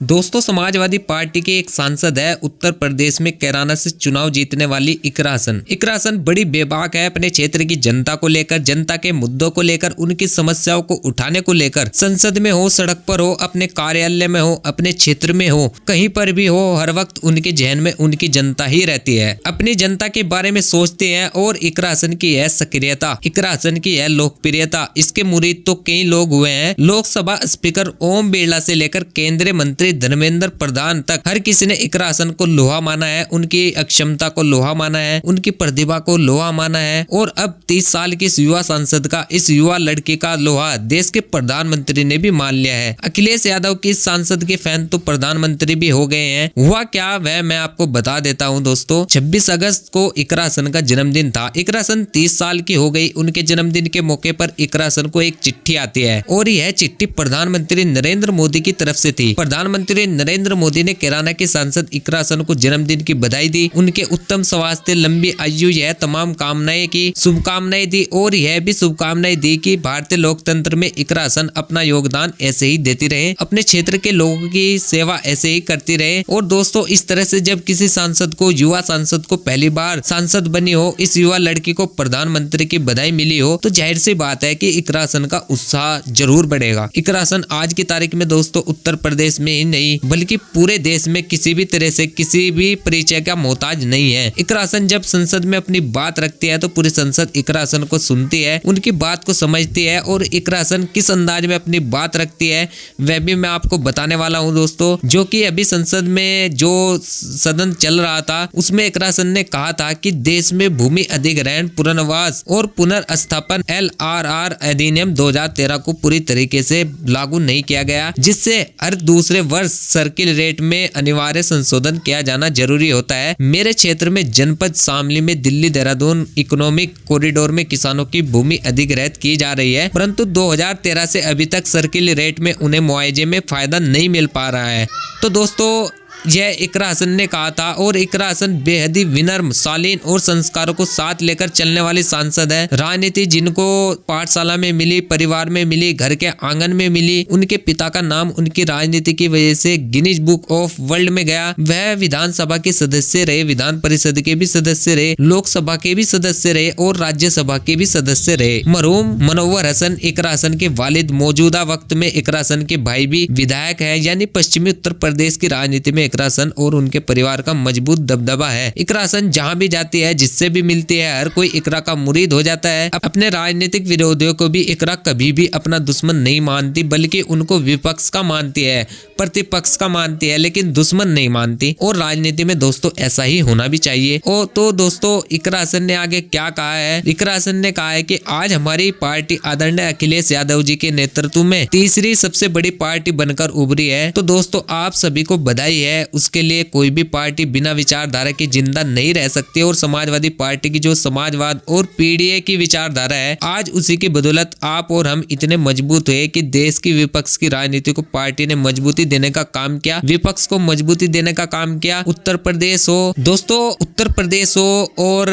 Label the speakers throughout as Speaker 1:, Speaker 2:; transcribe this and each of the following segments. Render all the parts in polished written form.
Speaker 1: दोस्तों, समाजवादी पार्टी के एक सांसद है उत्तर प्रदेश में कैराना से चुनाव जीतने वाली इकरा हसन। इकरा हसन बड़ी बेबाक है अपने क्षेत्र की जनता को लेकर, जनता के मुद्दों को लेकर, उनकी समस्याओं को उठाने को लेकर। संसद में हो, सड़क पर हो, अपने कार्यालय में हो, अपने क्षेत्र में हो, कहीं पर भी हो, हर वक्त उनके जहन में उनकी जनता ही रहती है। अपनी जनता के बारे में सोचते हैं और इकरा हसन की है सक्रियता, इकरा हसन की है लोकप्रियता। इसके मुरीद तो कई लोग हुए हैं। लोकसभा स्पीकर ओम बिरला से लेकर केंद्रीय मंत्री धर्मेंद्र प्रधान तक हर किसी ने इकरा हसन को लोहा माना है, उनकी अक्षमता को लोहा माना है, उनकी प्रतिभा को लोहा माना है। और अब 30 साल की इस युवा सांसद का, इस युवा लड़की का लोहा देश के प्रधानमंत्री ने भी मान लिया है। अखिलेश यादव की इस सांसद के फैन तो प्रधानमंत्री भी हो गए हैं। हुआ क्या वह मैं आपको बता देता हूं दोस्तों। 26 अगस्त को इकरा हसन का जन्मदिन था। इकरा हसन 30 साल की हो गई। उनके जन्मदिन के मौके पर इकरा हसन को एक चिट्ठी आती है और यह चिट्ठी प्रधानमंत्री नरेंद्र मोदी की तरफ से थी। प्रधानमंत्री नरेंद्र मोदी ने कैराना के सांसद इकरा हसन को जन्मदिन की बधाई दी, उनके उत्तम स्वास्थ्य, लंबी आयु, यह तमाम कामनाएं की, शुभकामनाएं दी और यह भी शुभकामनाएं दी कि भारतीय लोकतंत्र में इकरा हसन अपना योगदान ऐसे ही देती रहे, अपने क्षेत्र के लोगों की सेवा ऐसे ही करती रहे। और दोस्तों, इस तरह से जब किसी सांसद को, युवा सांसद को पहली बार सांसद बनी हो, इस युवा लड़की को प्रधानमंत्री की बधाई मिली हो, तो जाहिर सी बात है कि इकरा हसन का उत्साह जरूर बढ़ेगा। इकरा हसन आज की तारीख में दोस्तों उत्तर प्रदेश में ही नहीं बल्कि पूरे देश में किसी भी तरह से किसी भी परिचय का मोहताज नहीं है। इकरा हसन जब संसद में अपनी बात रखती है तो पूरी संसद इकरा हसन को सुनती है, उनकी बात को समझती है। और इकरा हसन किस अंदाज में अपनी बात रखती है वह भी मैं आपको बताने वाला हूं दोस्तों। जो कि अभी संसद में जो सदन चल रहा था उसमें इकरा हसन ने कहा था कि देश में भूमि अधिग्रहण, पुनर्वास और पुनर्स्थापन LRR अधिनियम 2013 को पूरी तरीके से लागू नहीं किया गया, जिससे हर दूसरे वर्ष सर्किल रेट में अनिवार्य संशोधन किया जाना जरूरी होता है। मेरे क्षेत्र में जनपद शामली में दिल्ली देहरादून इकोनॉमिक कॉरिडोर में किसानों की भूमि अधिग्रहित की जा रही है, परंतु 2013 से अभी तक सर्किल रेट में उन्हें मुआवजे में फायदा नहीं मिल पा रहा है। तो दोस्तों, यह इकरा हसन ने कहा था। और इकरा हसन बेहद ही विनम्र, शालीन और संस्कारों को साथ लेकर चलने वाली सांसद है। राजनीति जिनको पाठशाला में मिली, परिवार में मिली, घर के आंगन में मिली, उनके पिता का नाम उनकी राजनीति की वजह से गिनीज बुक ऑफ वर्ल्ड में गया। वह विधानसभा के सदस्य रहे, विधान परिषद के भी सदस्य रहे, लोकसभा के भी सदस्य रहे और राज्यसभा के भी सदस्य रहे। मरहूम मनोवर हसन इकरा हसन के वालिद, मौजूदा वक्त में इकरा हसन के भाई भी विधायक है। यानी पश्चिमी उत्तर प्रदेश की राजनीति में इकरा हसन और उनके परिवार का मजबूत दबदबा है। इकरा हसन जहां भी जाती है, जिससे भी मिलती है, हर कोई इकरा का मुरीद हो जाता है। अपने राजनीतिक विरोधियों को भी इकरा कभी भी अपना दुश्मन नहीं मानती, बल्कि उनको विपक्ष का मानती है, प्रतिपक्ष का मानती है, लेकिन दुश्मन नहीं मानती। और राजनीति में दोस्तों ऐसा ही होना भी चाहिए। और तो दोस्तों, इकरा हसन ने आगे क्या कहा है? इकरा हसन ने कहा है कि आज हमारी पार्टी आदरणीय अखिलेश यादव जी के नेतृत्व में तीसरी सबसे बड़ी पार्टी बनकर उभरी है। तो दोस्तों, आप सभी को बधाई है। उसके लिए कोई भी पार्टी बिना विचारधारा की जिंदा नहीं रह सकती। और समाजवादी पार्टी की जो समाजवाद और पीडीए की विचारधारा है, आज उसी की बदौलत आप और हम इतने मजबूत हुए कि देश की विपक्ष की राजनीति को पार्टी ने मजबूती देने का काम किया, विपक्ष को मजबूती देने का काम किया। उत्तर प्रदेश हो दोस्तों, उत्तर प्रदेश हो और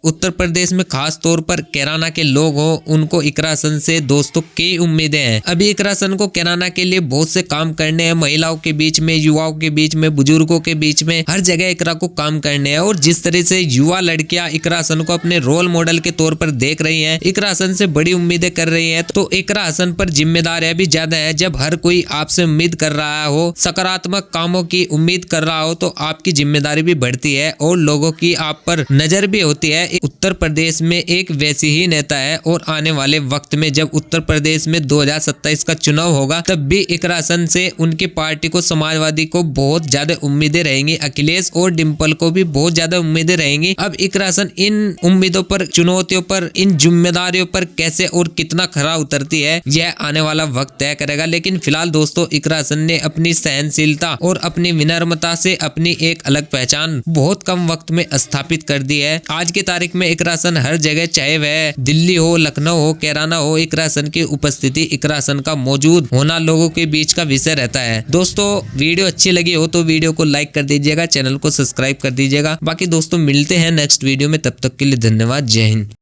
Speaker 1: उत्तर प्रदेश में खास तौर पर कैराना के लोग हो, उनको इकरा हसन से दोस्तों कई उम्मीदें हैं। अभी इकरा हसन को कैराना के लिए बहुत से काम करने हैं, महिलाओं के बीच में, युवाओं के बीच में, बुजुर्गों के बीच में, हर जगह इकरा को काम करने हैं। और जिस तरह से युवा लड़कियां इकरा हसन को अपने रोल मॉडल के तौर पर देख रही हैं, इकरा हसन से बड़ी उम्मीदें कर रही हैं, तो इकरा हसन पर जिम्मेदारियां भी ज्यादा है। जब हर कोई आपसे उम्मीद कर रहा हो, सकारात्मक कामों की उम्मीद कर रहा हो, तो आपकी जिम्मेदारी भी बढ़ती है और लोगों की आप पर नजर भी होती है। उत्तर प्रदेश में एक वैसी ही नेता है और आने वाले वक्त में जब उत्तर प्रदेश में 2027 का चुनाव होगा, तब भी इकरा हसन से उनकी पार्टी को, समाजवादी को बहुत ज्यादा उम्मीदें रहेंगी। अखिलेश और डिंपल को भी बहुत ज्यादा उम्मीदें रहेंगी। अब इकरा हसन इन उम्मीदों पर, चुनौतियों पर, इन जिम्मेदारियों पर कैसे और कितना खरा उतरती है, यह आने वाला वक्त तय करेगा। लेकिन फिलहाल दोस्तों, इकरा हसन ने अपनी सहनशीलता और अपनी विनम्रता से अपनी एक अलग पहचान बहुत कम वक्त में स्थापित कर दी है। आज की तारीख में इकरा हसन हर जगह, चाहे वह दिल्ली हो, लखनऊ हो, कैराना हो, इकरा हसन की उपस्थिति, इकरा हसन का मौजूद होना लोगों के बीच का विषय रहता है। दोस्तों, वीडियो अच्छी लगी हो तो वीडियो को लाइक कर दीजिएगा, चैनल को सब्सक्राइब कर दीजिएगा। बाकी दोस्तों, मिलते हैं नेक्स्ट वीडियो में, तब तक के लिए धन्यवाद। जय हिंद।